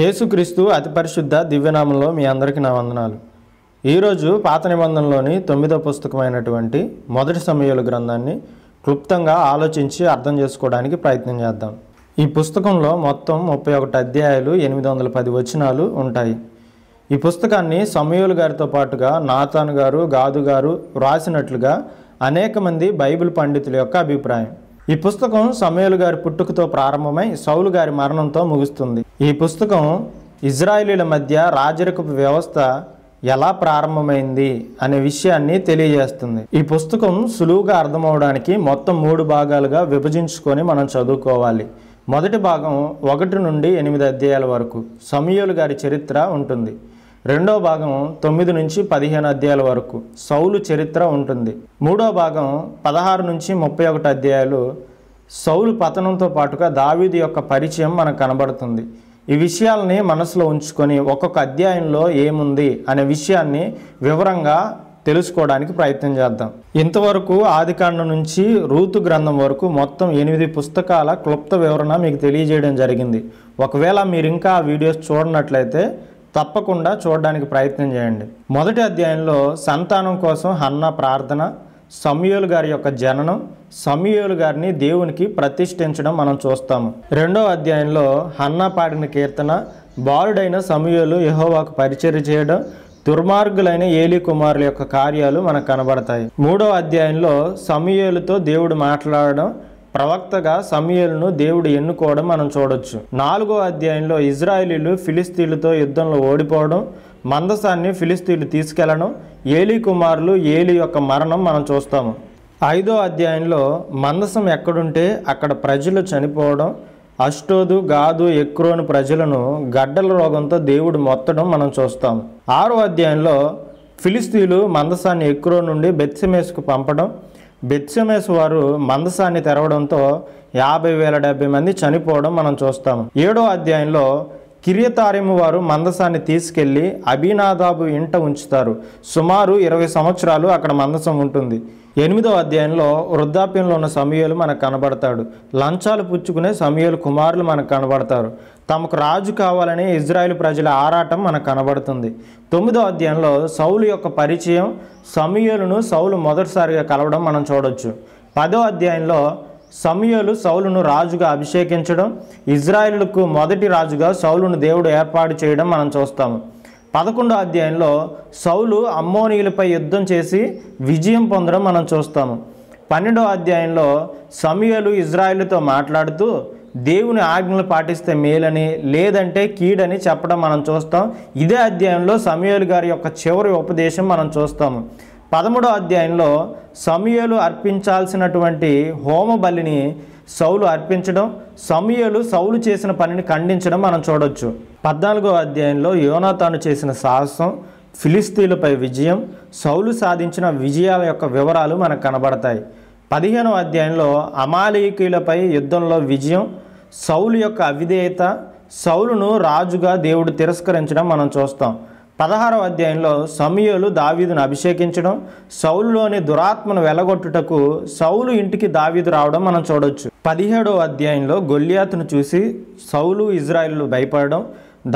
యేసుక్రీస్తు అతి పరిశుద్ధ దివ్యనామంలో మీ అందరికీ నా వందనాలు. ఈరోజు పాత నిబంధనలోని 9వ పుస్తకమైనటువంటి మొదటి సమూయేలు గ్రంథాన్ని క్లుప్తంగా ఆలోచించి అర్థం చేసుకోవడానికి ప్రయత్నం చేద్దాం. ఈ పుస్తకంలో మొత్తం 31 అధ్యాయాలు, 810 వచనాలు ఉంటాయి. ఈ పుస్తకాన్ని సమూయేలు గారితో పాటుగా నాతాను గారు, గాదు గారు వ్రాసినట్లుగా అనేక మంది బైబిల్ పండితుల యొక్క అభిప్రాయం. ఈ పుస్తకం సమూయేలు గారి పుట్టుకతో ప్రారంభమై సౌలు గారి మరణంతో ముగుస్తుంది. ఈ పుస్తకం ఇజ్రాయేలీల మధ్య రాజరికపు వ్యవస్థ ఎలా ప్రారంభమైంది అనే విషయాన్ని తెలియజేస్తుంది. ఈ పుస్తకం సులువుగా అర్థమవడానికి మొత్తం 3 భాగాలుగా విభజించుకొని మనం చదువుకోవాలి. మొదటి భాగం 1 నుండి 8 అధ్యాయాల వరకు సమూయేలు గారి చరిత్ర ఉంటుంది. రెండో భాగం 9 నుంచి 15 అధ్యాయాల వరకు సౌలు చరిత్ర ఉంటుంది. మూడో భాగం 16 నుంచి 31 అధ్యాయాలు సౌలు పతనంతో పాటుగా దావీదు యొక్క పరిచయం మనకు కనబడుతుంది. ఈ విషయాలని మనసులో ఉంచుకొని ఒక్కొక్క అధ్యాయంలో ఏముంది అనే విషయాన్ని వివరంగా తెలుసుకోవడానికి ప్రయత్నం చేద్దాం. ఇంతవరకు ఆదికాండం నుంచి రూతు గ్రంథం వరకు మొత్తం 8 పుస్తకాల క్లుప్త వివరణ మీకు తెలియజేయడం జరిగింది. ఒకవేళ మీరు ఇంకా ఆ వీడియోస్ చూడనట్లయితే తప్పకుండా చూడడానికి ప్రయత్నం చేయండి. మొదటి అధ్యాయంలో సంతానం కోసం హన్నా ప్రార్థన, సమూయేలు గారి యొక్క జననం, సమూయేలు గారిని దేవునికి ప్రతిష్ఠించడం మనం చూస్తాము. రెండో అధ్యాయంలో హన్నా పాడిన కీర్తన, బాలుడైన సమూయేలు యెహోవాకు పరిచర్య చేయడం, దుర్మార్గులైన ఏలీ కుమారుల యొక్క కార్యాలు మనకు కనబడతాయి. మూడో అధ్యాయంలో సమూయేలుతో దేవుడు మాట్లాడడం, ప్రవక్తగా సమూయేలును దేవుడు ఎన్నుకోవడం మనం చూడొచ్చు. 4వ అధ్యాయంలో ఇజ్రాయేలీలు ఫిలిస్తీన్లతో యుద్ధంలో ఓడిపోవడం, మందసాన్ని ఫిలిస్తీన్లు తీసుకెళ్లడం, ఏలీ కుమారులు ఏలీ యొక్క మరణం మనం చూస్తాము. 5వ అధ్యాయంలో మందసం ఎక్కడుంటే అక్కడ ప్రజలు చనిపోవడం, అష్టోదు, గాదు, ఎక్రోను ప్రజలను గడ్డల రోగంతో దేవుడు మొత్తడం మనం చూస్తాము. 6వ అధ్యాయంలో ఫిలిస్తీన్లు మందసాన్ని ఎక్రోను నుండి బెత్షెమెషుకు పంపడం, బెత్షెమెషు వారు మందసాన్ని తెరవడంతో 50,070 మంది చనిపోవడం మనం చూస్తాము. 7వ అధ్యాయంలో కిర్యతారీము వారు మందసాన్ని తీసుకెళ్లి అబీనాదాబు ఇంట ఉంచుతారు. సుమారు 20 సంవత్సరాలు అక్కడ మందసం ఉంటుంది. 8వ అధ్యాయంలో వృద్ధాప్యంలో ఉన్న సమూయేలు మనకు కనబడతాడు. లంచాలు పుచ్చుకునే సమూయేలు కుమారులు మనకు కనబడతారు. తమకు రాజు కావాలని ఇజ్రాయేల్ ప్రజల ఆరాటం మనకు కనబడుతుంది. 9వ అధ్యాయంలో సౌలు యొక్క పరిచయం, సమూయేలును సౌలు మొదటిసారిగా కలవడం మనం చూడొచ్చు. 10వ అధ్యాయంలో సమూయేలు సౌలును రాజుగా అభిషేకించడం, ఇజ్రాయేలుకు మొదటి రాజుగా సౌలును దేవుడు ఏర్పాటు చేయడం మనం చూస్తాము. 11వ అధ్యాయంలో సౌలు అమ్మోనీయులపై యుద్ధం చేసి విజయం పొందడం మనం చూస్తాము. 12వ అధ్యాయంలో సమూయేలు ఇజ్రాయేలుతో మాట్లాడుతూ దేవుని ఆజ్ఞలు పాటిస్తే మేలని, లేదంటే కీడని చెప్పడం మనం చూస్తాం. ఇదే అధ్యాయంలో సమూయేలు గారి యొక్క చివరి ఉపదేశం మనం చూస్తాము. 13వ అధ్యాయంలో సమూయేలు అర్పించాల్సినటువంటి హోమ బలిని సౌలు అర్పించడం, సమూయేలు సౌలు చేసిన పనిని ఖండించడం మనం చూడొచ్చు. 14వ అధ్యాయంలో యోనాతాను చేసిన సాహసం, ఫిలిస్తీన్లపై విజయం, సౌలు సాధించిన విజయాల యొక్క వివరాలు మనకు కనబడతాయి. 15వ అధ్యాయంలో అమాలేకీయులపై యుద్ధంలో విజయం, సౌలు యొక్క అవిధేయత, సౌలును రాజుగా దేవుడు తిరస్కరించడం మనం చూస్తాం. 16వ అధ్యాయంలో సమూయేలు దావీదును అభిషేకించడం, సౌలులోని దురాత్మను వెలగొట్టుటకు సౌలు ఇంటికి దావీదు రావడం మనం చూడొచ్చు. 17వ అధ్యాయంలో గొల్లియాతును చూసి సౌలు ఇజ్రాయేలు భయపడడం,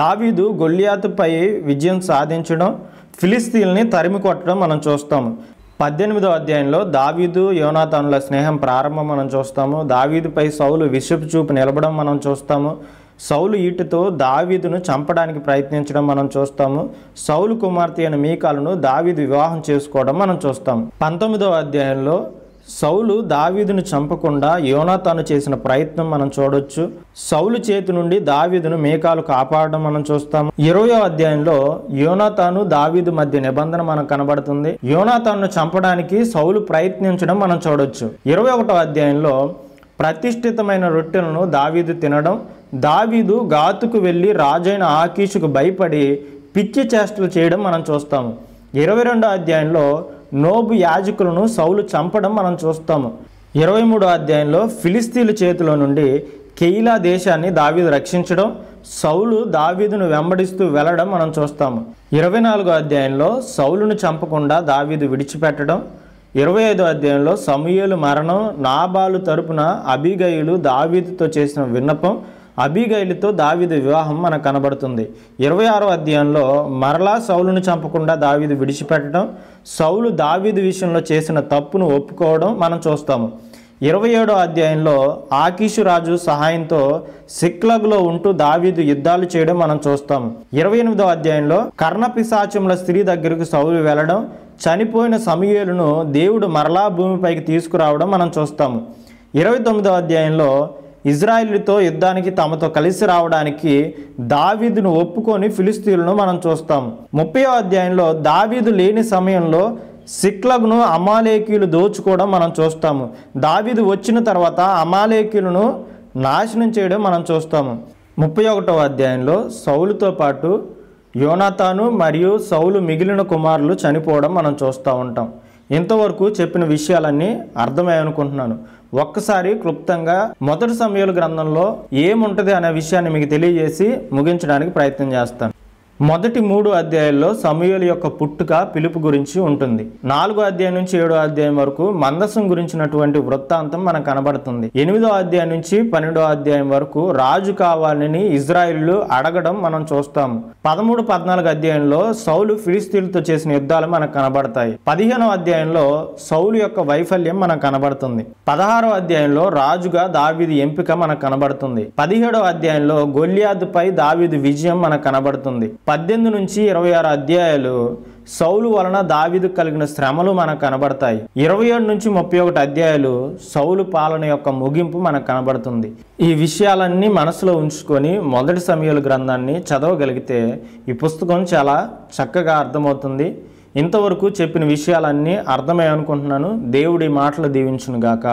దావీదు గొల్లియాతుపై విజయం సాధించడం, ఫిలిస్తీన్లని తరిమి కొట్టడం మనం చూస్తాము. 18వ అధ్యాయంలో దావీదు యోనాతానుల స్నేహం ప్రారంభం మనం చూస్తాము. దావీదుపై సౌలు విషపు చూపు నిలబడం మనం చూస్తాము. సౌలు ఈటుతో దావీదును చంపడానికి ప్రయత్నించడం మనం చూస్తాము. సౌలు కుమార్తె అయిన మీకాలును దావీదు వివాహం చేసుకోవడం మనం చూస్తాము. 19వ అధ్యాయంలో సౌలు దావీదును చంపకుండా యోనాతాను చేసిన ప్రయత్నం మనం చూడొచ్చు. సౌలు చేతి నుండి దావీదును మీకాలు కాపాడడం మనం చూస్తాము. 20వ అధ్యాయంలో యోనాతాను దావీదు మధ్య నిబంధన మనకు కనబడుతుంది. యోనాతాను చంపడానికి సౌలు ప్రయత్నించడం మనం చూడొచ్చు. 21వ అధ్యాయంలో ప్రతిష్ఠితమైన రొట్టెలను దావీదు తినడం, దావీదు గాతుకు వెళ్ళి రాజైన ఆకీషుకు భయపడి పిచ్చి చేష్టలు చేయడం మనం చూస్తాము. 22వ అధ్యాయంలో నోబు యాజకులను సౌలు చంపడం మనం చూస్తాము. 23వ అధ్యాయంలో ఫిలిస్తీన్ల చేతిలో నుండి కెయిలా దేశాన్ని దావీదు రక్షించడం, సౌలు దావీదును వెంబడిస్తూ వెళ్ళడం మనం చూస్తాము. 24వ అధ్యాయంలో సౌలును చంపకుండా దావీదు విడిచిపెట్టడం, 25వ అధ్యాయంలో సమూయేలు మరణం, నాబాలు తరపున అబీగయిలు దావీదుతో చేసిన విన్నపం, అబీగైలుతో దావీదు వివాహం మనకు కనబడుతుంది. 26వ అధ్యాయంలో మరలా సౌలును చంపకుండా దావీదు విడిచిపెట్టడం, సౌలు దావీదు విషయంలో చేసిన తప్పును ఒప్పుకోవడం మనం చూస్తాము. 27వ అధ్యాయంలో ఆకీషు రాజు సహాయంతో సిక్లగ్లో ఉంటూ దావీదు యుద్ధాలు చేయడం మనం చూస్తాము. 28వ అధ్యాయంలో కర్ణపిశాచముల స్త్రీ దగ్గరకు సౌలు వెళ్ళడం, చనిపోయిన సమూయేలును దేవుడు మరలా భూమిపైకి తీసుకురావడం మనం చూస్తాము. 29వ అధ్యాయంలో ఇజ్రాయేలుతో యుద్ధానికి తమతో కలిసి రావడానికి దావీదును ఒప్పుకొని ఫిలిస్తీయులను మనం చూస్తాము. 30వ అధ్యాయంలో దావీదు లేని సమయంలో సిక్లగ్ను అమాలేకీయులు దోచుకోవడం మనం చూస్తాము. దావీదు వచ్చిన తర్వాత అమాలేకీయులను నాశనం చేయడం మనం చూస్తాము. 31వ అధ్యాయంలో సౌలుతో పాటు యోనాతాను మరియు సౌలు మిగిలిన కుమారులు చనిపోవడం మనం చూస్తూ ఉంటాం. ఇంతవరకు చెప్పిన విషయాలన్నీ అర్థమయ్యాయి అనుకుంటున్నాను. ఒక్కసారి క్లుప్తంగా మొదటి సమూయేలు గ్రంథంలో ఏముంటుంది అనే విషయాన్ని మీకు తెలియజేసి ముగించడానికి ప్రయత్నం చేస్తాను. మొదటి 3 అధ్యాయాల్లో సమూయేలు యొక్క పుట్టుక, పిలుపు గురించి ఉంటుంది. 4వ అధ్యాయం నుంచి 7వ అధ్యాయం వరకు మందసం గురించినటువంటి వృత్తాంతం మనకు కనబడుతుంది. 8వ అధ్యాయం నుంచి 12వ అధ్యాయం వరకు రాజు కావాలని ఇజ్రాయేలు అడగడం మనం చూస్తాము. 13, 14 అధ్యాయంలో సౌలు ఫిలిస్తీయులతో చేసిన యుద్ధాలు మనకు కనబడతాయి. 15వ అధ్యాయంలో సౌలు యొక్క వైఫల్యం మనకు కనబడుతుంది. 16వ అధ్యాయంలో రాజుగా దావీదు ఎంపిక మనకు కనబడుతుంది. 17వ అధ్యాయంలో గొల్యాదుపై దావీదు విజయం మనకు కనబడుతుంది. 18 నుంచి 26 అధ్యాయాలు సౌలు వలన దావీదు కలిగిన శ్రమలు మనకు కనబడతాయి. 27 నుంచి 31 అధ్యాయాలు సౌలు పాలన యొక్క ముగింపు మనకు కనబడుతుంది. ఈ విషయాలన్నీ మనసులో ఉంచుకొని మొదటి సమూయేలు గ్రంథాన్ని చదవగలిగితే ఈ పుస్తకం చాలా చక్కగా అర్థమవుతుంది. ఇంతవరకు చెప్పిన విషయాలన్నీ అర్థమయ్యాయి అనుకుంటున్నాను. దేవుడి మాటలు దీవించును గాక.